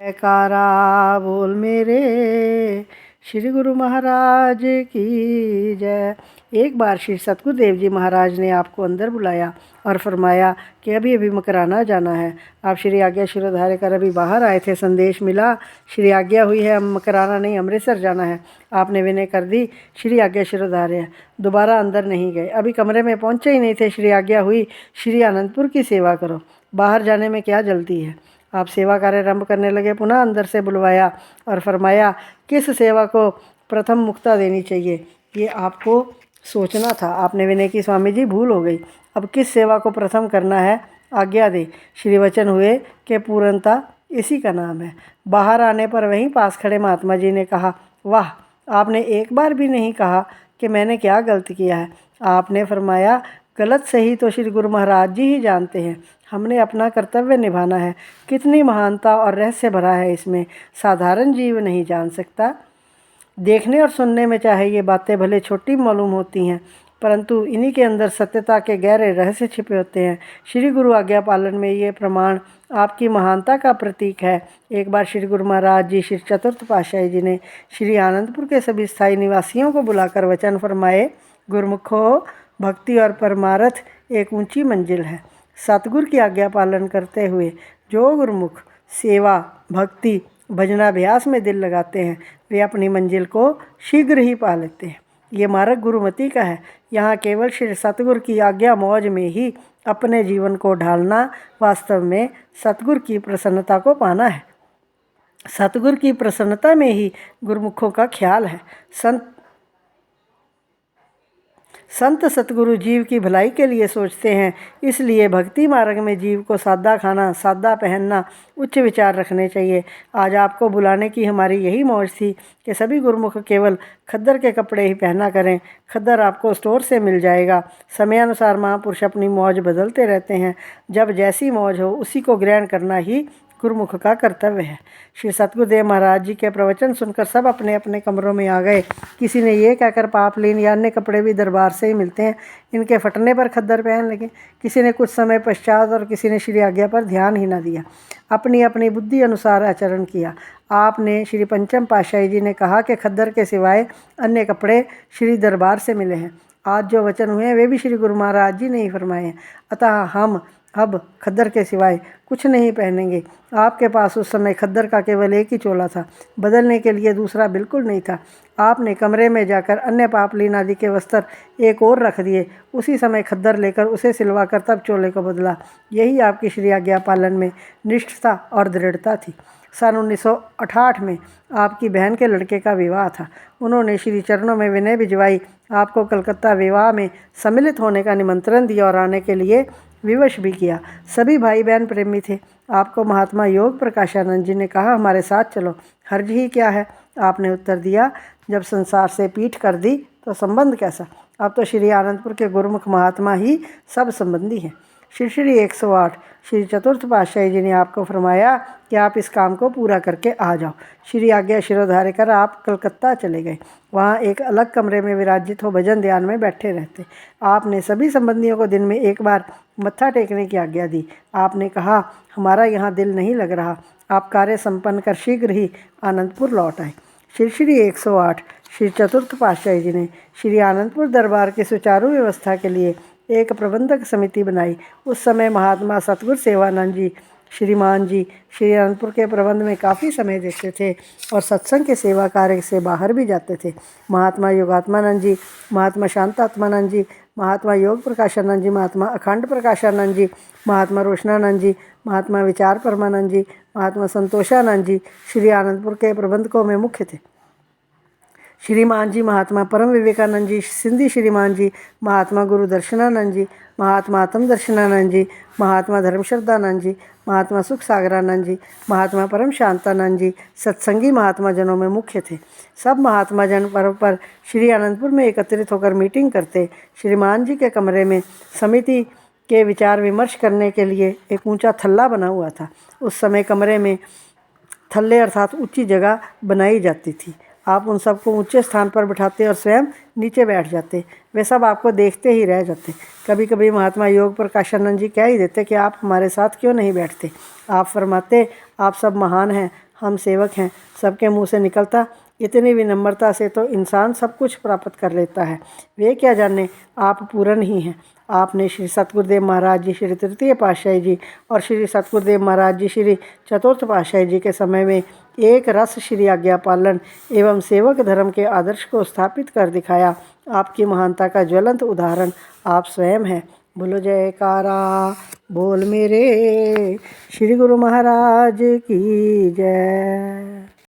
जयकारा बोल मेरे श्री गुरु महाराज की जय। एक बार श्री सतगुरुदेव जी महाराज ने आपको अंदर बुलाया और फरमाया कि अभी अभी मकराना जाना है। आप श्री आज्ञा शिरोधार्य कर अभी बाहर आए थे, संदेश मिला, श्री आज्ञा हुई है, मकराना नहीं अमृतसर जाना है। आपने विनय कर दी, श्री आज्ञा शिरोधार्य, दोबारा अंदर नहीं गए। अभी कमरे में पहुँचे ही नहीं थे, श्री आज्ञा हुई, श्री आनंदपुर की सेवा करो, बाहर जाने में क्या जल्दी है। आप सेवा कार्य आरंभ करने लगे, पुनः अंदर से बुलवाया और फरमाया किस सेवा को प्रथम मुक्ता देनी चाहिए, ये आपको सोचना था। आपने विनय की, स्वामी जी भूल हो गई, अब किस सेवा को प्रथम करना है, आज्ञा दे। श्री वचन हुए कि पूर्णता इसी का नाम है। बाहर आने पर वहीं पास खड़े महात्मा जी ने कहा, वाह, आपने एक बार भी नहीं कहा कि मैंने क्या गलत किया है। आपने फरमाया, गलत सही तो श्री गुरु महाराज जी ही जानते हैं, हमने अपना कर्तव्य निभाना है। कितनी महानता और रहस्य भरा है इसमें, साधारण जीव नहीं जान सकता। देखने और सुनने में चाहे ये बातें भले छोटी मालूम होती हैं, परंतु इन्हीं के अंदर सत्यता के गहरे रहस्य छिपे होते हैं। श्री गुरु आज्ञा पालन में ये प्रमाण आपकी महानता का प्रतीक है। एक बार श्री गुरु महाराज जी श्री चतुर्थ पातशाही जी ने श्री आनंदपुर के सभी स्थायी निवासियों को बुलाकर वचन फरमाए, गुरुमुखो, भक्ति और परमार्थ एक ऊंची मंजिल है। सतगुरु की आज्ञा पालन करते हुए जो गुरुमुख सेवा, भक्ति, भजनाभ्यास में दिल लगाते हैं, वे अपनी मंजिल को शीघ्र ही पा लेते हैं। ये मार्ग गुरुमति का है। यहाँ केवल श्री सतगुरु की आज्ञा मौज में ही अपने जीवन को ढालना, वास्तव में सतगुरु की प्रसन्नता को पाना है। सतगुरु की प्रसन्नता में ही गुरुमुखों का ख्याल है। संत सतगुरु जीव की भलाई के लिए सोचते हैं, इसलिए भक्ति मार्ग में जीव को सादा खाना, सादा पहनना, उच्च विचार रखने चाहिए। आज आपको बुलाने की हमारी यही मौज थी कि सभी गुरुमुख केवल खद्दर के कपड़े ही पहना करें। खद्दर आपको स्टोर से मिल जाएगा। समयानुसार महापुरुष अपनी मौज बदलते रहते हैं। जब जैसी मौज हो उसी को ग्रहण करना ही गुरुमुख का कर्तव्य है। श्री सतगुरुदेव महाराज जी के प्रवचन सुनकर सब अपने अपने कमरों में आ गए। किसी ने ये कहकर पापलीन या अन्य कपड़े भी दरबार से ही मिलते हैं, इनके फटने पर खद्दर पहन लगे। किसी ने कुछ समय पश्चात और किसी ने श्री आज्ञा पर ध्यान ही न दिया, अपनी अपनी बुद्धि अनुसार आचरण किया। आपने श्री पंचम पातशाही जी ने कहा कि खद्दर के सिवाय अन्य कपड़े श्री दरबार से मिले हैं। आज जो वचन हुए हैं वे भी श्री गुरु महाराज जी ने ही फरमाए हैं। अतः हम अब खद्दर के सिवाय कुछ नहीं पहनेंगे। आपके पास उस समय खद्दर का केवल एक ही चोला था, बदलने के लिए दूसरा बिल्कुल नहीं था। आपने कमरे में जाकर अन्य पापलीन आदि के वस्त्र एक और रख दिए, उसी समय खद्दर लेकर उसे सिलवाकर तब चोले को बदला। यही आपकी श्री आज्ञा पालन में निष्ठता और दृढ़ता थी। सन 1968 में आपकी बहन के लड़के का विवाह था। उन्होंने श्री चरणों में विनय भिजवाई, आपको कलकत्ता विवाह में सम्मिलित होने का निमंत्रण दिया और आने के लिए विवश भी किया। सभी भाई बहन प्रेमी थे। आपको महात्मा योग प्रकाशानंद जी ने कहा, हमारे साथ चलो, हर्ज ही क्या है। आपने उत्तर दिया, जब संसार से पीठ कर दी तो संबंध कैसा। अब तो श्री आनंदपुर के गुरुमुख महात्मा ही सब संबंधी हैं। श्री 108 श्री चतुर्थ पातशाही जी ने आपको फरमाया कि आप इस काम को पूरा करके आ जाओ। श्री आज्ञा शिरोधार्य कर आप कलकत्ता चले गए। वहाँ एक अलग कमरे में विराजित हो भजन ध्यान में बैठे रहते। आपने सभी संबंधियों को दिन में एक बार मत्था टेकने की आज्ञा दी। आपने कहा, हमारा यहाँ दिल नहीं लग रहा। आप कार्य संपन्न कर शीघ्र ही आनंदपुर लौट आए। श्री 108 श्री चतुर्थ पातशाही जी ने श्री आनंदपुर दरबार की सुचारू व्यवस्था के लिए एक प्रबंधक समिति बनाई। उस समय महात्मा सतगुरु सेवानंद जी श्रीमान जी श्री आनंदपुर के प्रबंध में काफ़ी समय देते थे और सत्संग के सेवा कार्य से बाहर भी जाते थे। महात्मा योगात्मानंद जी, महात्मा शांतात्मानंद जी, महात्मा योग प्रकाशानंद जी, महात्मा अखंड प्रकाशानंद जी, महात्मा रोशनानंद जी, महात्मा विचार परमानंद जी, महात्मा संतोषानंद जी श्री आनंदपुर के प्रबंधकों में मुख्य थे। श्रीमान जी महात्मा परम विवेकानंद जी, सिंधी श्रीमान जी, महात्मा गुरु दर्शनानंद जी, महात्मा आत्म दर्शनानंद जी, महात्मा धर्मश्रद्धानंद जी, महात्मा सुख सागरानंद जी, महात्मा परम शांतानंद जी सत्संगी महात्मा जनों में मुख्य थे। सब महात्मा जन पर्व पर श्री आनंदपुर में एकत्रित होकर मीटिंग करते। श्रीमान जी के कमरे में समिति के विचार विमर्श करने के लिए एक ऊंचा थल्ला बना हुआ था। उस समय कमरे में थल्ले अर्थात ऊंची जगह बनाई जाती थी। आप उन सबको ऊंचे स्थान पर बिठाते और स्वयं नीचे बैठ जाते। वे सब आपको देखते ही रह जाते। कभी कभी महात्मा योग प्रकाशानंद जी कह ही देते कि आप हमारे साथ क्यों नहीं बैठते। आप फरमाते, आप सब महान हैं, हम सेवक हैं, सबके मुंह से निकलता। इतनी विनम्रता से तो इंसान सब कुछ प्राप्त कर लेता है। वे क्या जाने आप पूर्ण ही हैं। आपने श्री सतगुरुदेव महाराज जी, श्री तृतीय पातशाही जी और श्री सतगुरुदेव महाराज जी, श्री चतुर्थ पातशाही जी के समय में एक रस श्री आज्ञा पालन एवं सेवक धर्म के आदर्श को स्थापित कर दिखाया। आपकी महानता का ज्वलंत उदाहरण आप स्वयं हैं। बोलो जयकारा बोल मेरे श्री गुरु महाराज की जय।